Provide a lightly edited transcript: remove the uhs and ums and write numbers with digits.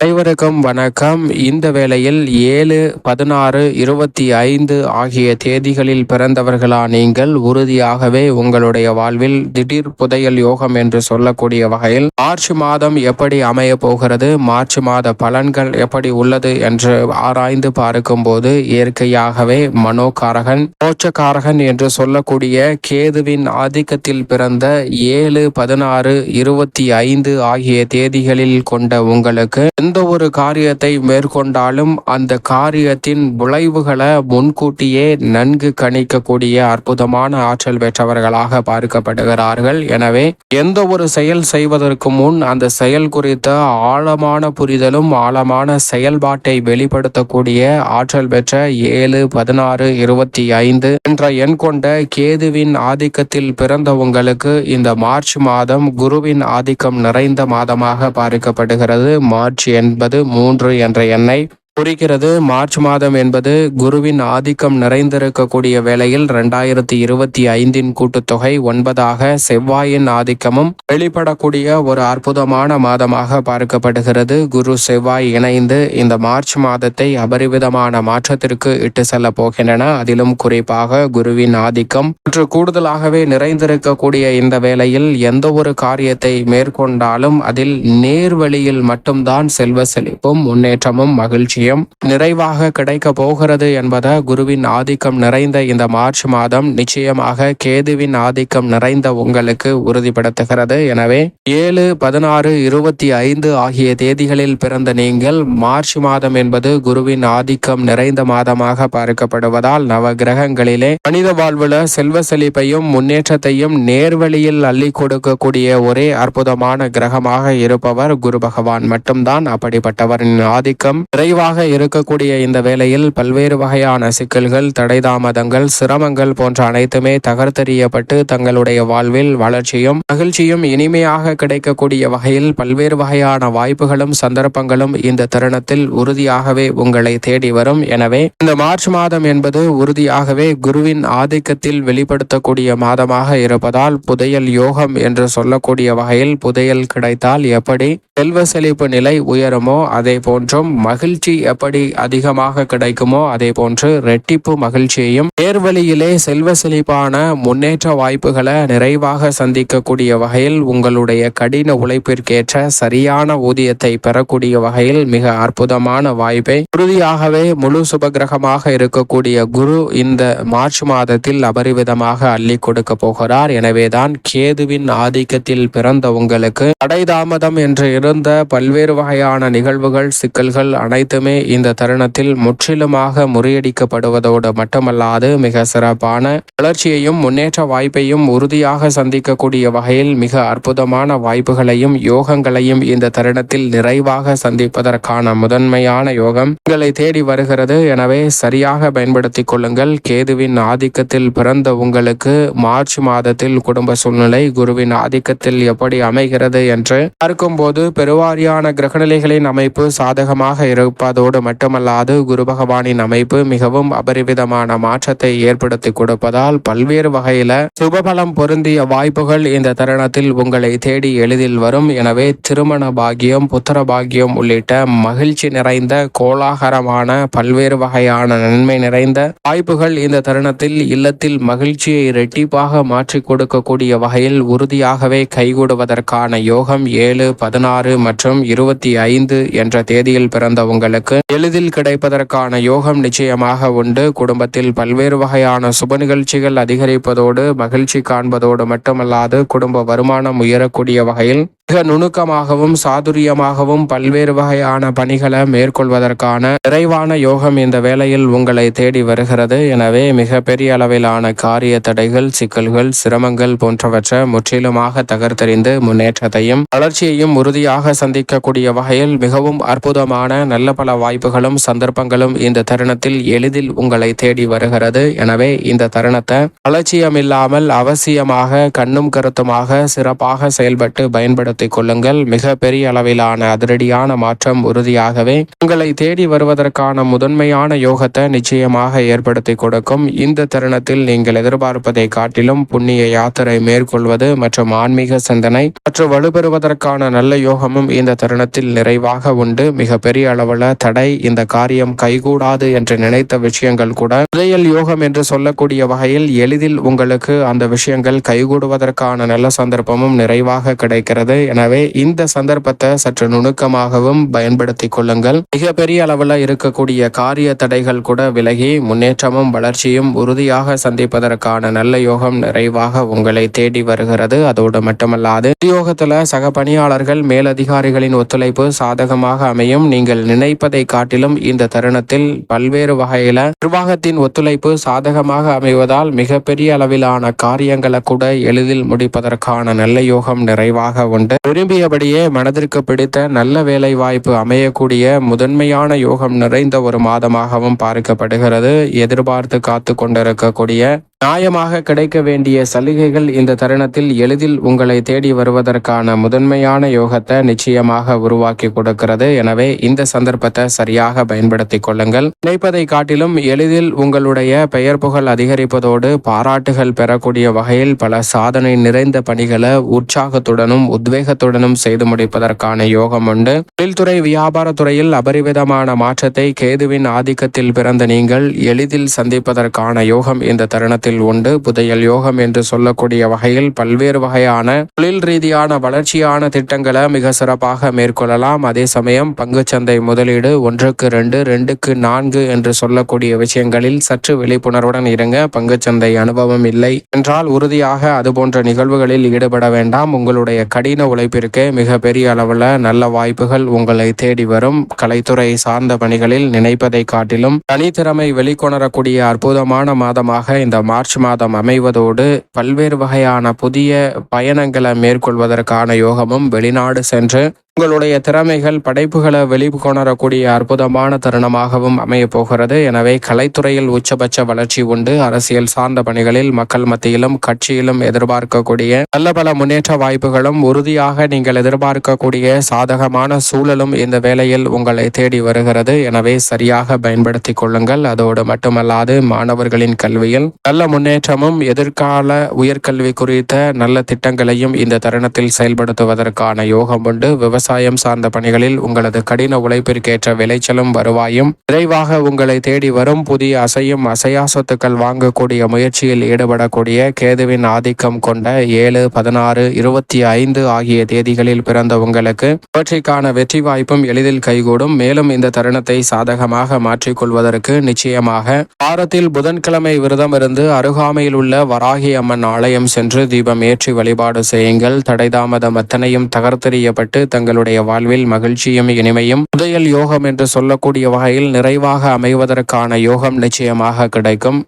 அனைவருக்கும் வணக்கம். இந்த வேளையில் 7, 16, 25 ஆகிய தேதிகளில் பிறந்தவர்களா நீங்கள் உறுதியாகவே உங்களுடைய வாழ்வில் திடீர் புதையல் யோகம் என்று சொல்லக்கூடிய வகையில் மார்ச் மாதம் எப்படி அமைய போகிறது, மார்ச் மாத பலன்கள் எப்படி உள்ளது என்று ஆராய்ந்து பார்க்கும் போது இயற்கையாகவே மனோகாரகன், மோட்சக்காரகன் என்று சொல்லக்கூடிய கேதுவின் ஆதிக்கத்தில் பிறந்த 7, 16, 25 ஆகிய தேதிகளில் கொண்ட உங்களுக்கு எந்த ஒரு காரியத்தை மேற்கொண்டாலும் அந்த காரியத்தின் விளைவுகளை முன்கூட்டியே நன்கு கணிக்கக்கூடிய அற்புதமான ஆற்றல் பெற்றவர்களாக பார்க்கப்படுகிறார்கள். எனவே எந்த ஒரு செயல் செய்வதற்கு முன் அந்த செயல் குறித்த ஆழமான புரிதலும் ஆழமான செயல்பாட்டை வெளிப்படுத்தக்கூடிய ஆற்றல் பெற்ற 7, 16, 25 என்ற எண் கொண்ட கேதுவின் ஆதிக்கத்தில் பிறந்த உங்களுக்கு இந்த மார்ச் மாதம் குருவின் ஆதிக்கம் நிறைந்த மாதமாக பார்க்கப்படுகிறது. மார்ச் என்பது 3 என்ற எண்ணை குறிக்கிறது. மார்ச் மாதம் என்பது குருவின் ஆதிக்கம் நிறைந்திருக்கக்கூடிய வேளையில் 2025 கூட்டுத்தொகை 9 செவ்வாயின் ஆதிக்கமும் வெளிப்படக்கூடிய ஒரு அற்புதமான மாதமாக பார்க்கப்படுகிறது. குரு செவ்வாய் இணைந்து இந்த மார்ச் மாதத்தை அபரிவிதமான மாற்றத்திற்கு இட்டு செல்ல போகின்றன. அதிலும் குறிப்பாக குருவின் ஆதிக்கம் சற்று கூடுதலாகவே நிறைந்திருக்கக்கூடிய இந்த வேளையில் எந்த ஒரு காரியத்தை மேற்கொண்டாலும் அதில் நேர்வழியில் மட்டும்தான் செல்வ செழிப்பும் முன்னேற்றமும் மகிழ்ச்சியும் நிறைவாக கிடைக்க போகிறது என்பதை குருவின் ஆதிக்கம் நிறைந்த இந்த மார்ச் மாதம் நிச்சயமாக கேதுவின் ஆதிக்கம் நிறைந்த உங்களுக்கு உறுதிப்படுத்துகிறது. எனவே 7, 16, 25 ஆகிய தேதிகளில் பிறந்த நீங்கள் மார்ச் மாதம் என்பது குருவின் ஆதிக்கம் நிறைந்த மாதமாக பார்க்கப்படுவதால் நவ கிரகங்களிலே மனித வாழ்வுல செல்வ செழிப்பையும் முன்னேற்றத்தையும் நேர்வழியில் அள்ளி கொடுக்கக்கூடிய ஒரே அற்புதமான கிரகமாக இருப்பவர் குரு பகவான் மட்டும்தான். அப்படிப்பட்டவரின் ஆதிக்கம் நிறைவாக இருக்கக்கூடிய இந்த வேளையில் பல்வேறு வகையான சிக்கல்கள், தடை தாமதங்கள், சிரமங்கள் போன்ற அனைத்துமே தகர்த்தெறியப்பட்டு தங்களுடைய வாழ்வில் வளர்ச்சியும் மகிழ்ச்சியும் இனிமையாக கிடைக்கக்கூடிய வகையில் பல்வேறு வகையான வாய்ப்புகளும் சந்தர்ப்பங்களும் இந்த தருணத்தில் உறுதியாகவே உங்களை தேடி வரும். எனவே இந்த மார்ச் மாதம் என்பது உறுதியாகவே குருவின் ஆதிக்கத்தில் வெளிப்படுத்தக்கூடிய மாதமாக இருப்பதால் புதையல் யோகம் என்று சொல்லக்கூடிய வகையில் புதையல் கிடைத்தால் எப்படி செல்வ செழிப்பு நிலை உயருமோ அதே போன்றும் மகிழ்ச்சி எப்படி அதிகமாக கிடைக்குமோ அதே போன்று ரெட்டிப்பு மகிழ்ச்சியையும் நேர்வழியிலே செல்வ செழிப்பான முன்னேற்ற வாய்ப்புகளை நிறைவாக சந்திக்கக்கூடிய வகையில் உங்களுடைய கடின உழைப்பிற்கேற்ற சரியான ஊதியத்தை பெறக்கூடிய வகையில் மிக அற்புதமான வாய்ப்பை உறுதியாகவே முழு சுபகிரகமாக இருக்கக்கூடிய குரு இந்த மார்ச் மாதத்தில் அபரிவிதமாக அள்ளி கொடுக்க போகிறார். எனவேதான் கேதுவின் ஆதிக்கத்தில் பிறந்த உங்களுக்கு தடை தாமதம் என்று இருந்த பல்வேறு வகையான நிகழ்வுகள், சிக்கல்கள் அனைத்துமே இந்த தருணத்தில் முற்றிலுமாக முறியடிக்கப்படுவதோடு மட்டுமல்லாது மிக சிறப்பான வளர்ச்சியையும் முன்னேற்ற வாய்ப்பையும் உறுதியாக சந்திக்கக்கூடிய வகையில் மிக அற்புதமான வாய்ப்புகளையும் யோகங்களையும் இந்த தருணத்தில் நிறைவாக சந்திப்பதற்கான முதன்மையான யோகம் உங்களை தேடி வருகிறது. எனவே சரியாக பயன்படுத்திக் கொள்ளுங்கள். கேதுவின் ஆதிக்கத்தில் பிறந்த உங்களுக்கு மார்ச் மாதத்தில் குடும்ப சூழ்நிலை குருவின் ஆதிக்கத்தில் எப்படி அமைகிறது என்று பார்க்கும்போது பெருவாரியான கிரகநிலைகளின் அமைப்பு சாதகமாக இருப்பதோடு மட்டுமல்லாது குரு பகவானின் அமைப்பு மிகவும் அபரிவிதமான மாற்றத்தை ஏற்படுத்தி கொடுப்பதால் பல்வேறு வகையில சுபபலம் பொருந்திய வாய்ப்புகள் இந்த தருணத்தில் உங்களை தேடி எளிதில் வரும். எனவே திருமண பாக்கியம், புத்திர பாக்கியம் உள்ளிட்ட மகிழ்ச்சி நிறைந்த கோலாகலமான பல்வேறு வகையான நன்மை நிறைந்த வாய்ப்புகள் இந்த தருணத்தில் இல்லத்தில் மகிழ்ச்சியை இரட்டிப்பாக மாற்றி கொடுக்கக்கூடிய வகையில் உறுதியாகவே கைகூடுவதற்கான யோகம் 7, 16 மற்றும் 25 என்ற தேதியில் பிறந்த உங்களுக்கு எளிதில் கிடைப்பதற்கான யோகம் நிச்சயமாக உண்டு. குடும்பத்தில் பல்வேறு வகையான சுப நிகழ்ச்சிகள் அதிகரிப்பதோடு மகிழ்ச்சி காண்பதோடு மட்டுமல்லாது குடும்ப வருமானம் உயரக்கூடிய வகையில் மிக நுணுக்கமாகவும் சாதுரியமாகவும் பல்வேறு வகையான பணிகளை மேற்கொள்வதற்கான நிறைவான யோகம் இந்த வேளையில் உங்களை தேடி வருகிறது. எனவே மிக பெரிய அளவிலான காரிய தடைகள், சிக்கல்கள், சிரமங்கள் போன்றவற்றை முற்றிலுமாக தகர்த்தெறிந்து முன்னேற்றத்தையும் வளர்ச்சியையும் உறுதியாக சந்திக்கக்கூடிய வகையில் மிகவும் அற்புதமான நல்ல பல வாய்ப்புகளும் சந்தர்ப்பங்களும் இந்த தருணத்தில் எளிதில் உங்களை தேடி வருகிறது. எனவே இந்த தருணத்தை அலட்சியமில்லாமல் அவசியமாக கண்ணும் கருத்துமாக சிறப்பாக செயல்பட்டு பயன்படுத்த பயன்படுத்திக் கொள்ளுங்கள். மிக பெரிய அளவிலான அதிரடியான மாற்றம் உறுதியாகவே உங்களை தேடி வருவதற்கான முதன்மையான யோகத்தை நிச்சயமாக ஏற்படுத்தி கொடுக்கும். இந்த தருணத்தில் நீங்கள் எதிர்பார்ப்பதை காட்டிலும் புண்ணிய யாத்திரை மேற்கொள்வது மற்றும் ஆன்மீக சிந்தனை மற்றும் வலுப்பெறுவதற்கான நல்ல யோகமும் இந்த தருணத்தில் நிறைவாக உண்டு. மிக பெரிய அளவில் தடை, இந்த காரியம் கைகூடாது என்று நினைத்த விஷயங்கள் கூட புதையல் யோகம் என்று சொல்லக்கூடிய வகையில் எளிதில் உங்களுக்கு அந்த விஷயங்கள் கைகூடுவதற்கான நல்ல சந்தர்ப்பமும் நிறைவாக கிடைக்கிறது. எனவே இந்த சந்தர்ப்பத்தை சற்று நுணுக்கமாகவும் பயன்படுத்திக் கொள்ளுங்கள். மிக பெரிய அளவில் இருக்கக்கூடிய காரிய தடைகள் கூட விலகி முன்னேற்றமும் வளர்ச்சியும் உறுதியாக சந்திப்பதற்கான நல்ல யோகம் நிறைவாக உங்களை தேடி வருகிறது. அதோடு மட்டுமல்லாது உத்தியோகத்துல சக பணியாளர்கள் மேலதிகாரிகளின் ஒத்துழைப்பு சாதகமாக அமையும். நீங்கள் நினைப்பதை காட்டிலும் இந்த தருணத்தில் பல்வேறு வகையில நிர்வாகத்தின் ஒத்துழைப்பு சாதகமாக அமைவதால் மிகப்பெரிய அளவிலான காரியங்களை கூட எளிதில் முடிப்பதற்கான நல்ல யோகம் நிறைவாக உண்டு. விரும்பியபடியே மனதிற்கு பிடித்த நல்ல வேலை வாய்ப்பு அமையக்கூடிய முதன்மையான யோகம் நிறைந்த ஒரு மாதமாகவும் பார்க்கப்படுகிறது. எதிர்பார்த்து காத்து கொண்டிருக்கக்கூடிய நியாயமாக கிடைக்க வேண்டிய சலுகைகள் இந்த தருணத்தில் எளிதில் உங்களை தேடி வருவதற்கான முதன்மையான யோகத்தை நிச்சயமாக உருவாக்கி கொடுக்கிறது. எனவே இந்த சந்தர்ப்பத்தை சரியாக பயன்படுத்திக் கொள்ளுங்கள். நினைப்பதை காட்டிலும் எளிதில் உங்களுடைய பெயர் புகழ் அதிகரிப்பதோடு பாராட்டுகள் பெறக்கூடிய வகையில் பல சாதனை நிறைந்த பணிகளை உற்சாகத்துடனும் உத்வேகத்துடனும் செய்து முடிப்பதற்கான யோகம் உண்டு. தொழில்துறை வியாபாரத்துறையில் அபரிவிதமான மாற்றத்தை கேதுவின் ஆதிக்கத்தில் பிறந்த நீங்கள் எளிதில் சந்திப்பதற்கான யோகம் இந்த தருணத்தில் உண்டு. புதையல் யோகம் என்று சொல்லக்கூடிய வகையில் பல்வேறு வகையான தொழில் ரீதியான வளர்ச்சியான திட்டங்களை மிக சிறப்பாக மேற்கொள்ளலாம். அதே சமயம் பங்குச்சந்தை முதலீடு 1க்கு 2, 2க்கு 4 என்று சொல்லக்கூடிய விஷயங்களில் சற்று விழிப்புணர்வுடன் இருங்க. பங்குச்சந்தை அனுபவம் இல்லை என்றால் உறுதியாக அதுபோன்ற நிகழ்வுகளில் ஈடுபட வேண்டாம். உங்களுடைய கடின உழைப்பிற்கு மிக பெரிய அளவில் நல்ல வாய்ப்புகள் உங்களை தேடி வரும். கலைத்துறை சார்ந்த பணிகளில் நினைப்பதை காட்டிலும் தனித்திறமை வெளிக்கொணரக்கூடிய அற்புதமான மாதமாக இந்த மார்ச் மாதம் அமைவதோடு பல்வேறு வகையான புதிய பயணங்களை மேற்கொள்வதற்கான யோகமும் வெளிநாடு சென்று உங்களுடைய திறமைகள் படைப்புகளை வெளிக்கொணரக்கூடிய அற்புதமான தருணமாகவும் அமைய போகிறது. எனவே கலைத்துறையில் உச்சபட்ச வளர்ச்சி உண்டு. அரசியல் சார்ந்த பணிகளில் மக்கள் மத்தியிலும் கட்சியிலும் எதிர்பார்க்கக்கூடிய நல்ல பல முன்னேற்ற வாய்ப்புகளும் உறுதியாக நீங்கள் எதிர்பார்க்கக்கூடிய சாதகமான சூழலும் இந்த வேளையில் உங்களை தேடி வருகிறது. எனவே சரியாக பயன்படுத்திக் கொள்ளுங்கள். அதோடு மட்டுமல்லாது மாணவர்களின் கல்வியில் நல்ல முன்னேற்றமும் எதிர்கால உயர்கல்வி குறித்த நல்ல திட்டங்களையும் இந்த தருணத்தில் செயல்படுத்துவதற்கான யோகம் உண்டு. விவசாயம் சார்ந்த பணிகளில் உங்களது கடின உழைப்பிற்கேற்ற விளைச்சலும் வருவாயும் விரைவாக உங்களை தேடி வரும். புதிய அசையும் அசையா சொத்துக்கள் வாங்கக்கூடிய முயற்சியில் ஈடுபடக்கூடிய கேதுவின் ஆதிக்கம் கொண்ட 7, 16, 25 ஆகிய தேதிகளில் பிறந்த உங்களுக்கு இவற்றைக்கான வெற்றி வாய்ப்பும் எளிதில் கைகூடும். மேலும் இந்த தருணத்தை சாதகமாக மாற்றிக்கொள்வதற்கு நிச்சயமாக வாரத்தில் புதன்கிழமை விரதம் இருந்து அருகாமையில் உள்ள வராகி அம்மன் ஆலயம் சென்று தீபம் ஏற்றி வழிபாடு செய்யுங்கள். தடைதாமதம் அத்தனையும் தகர்த்தெறியப்பட்டு தங்களுடைய வாழ்வில் மகிழ்ச்சியும் இனிமையும் புதையல் யோகம் என்று சொல்லக்கூடிய வகையில் நிறைவாக அமைவதற்கான யோகம் நிச்சயமாக கிடைக்கும்.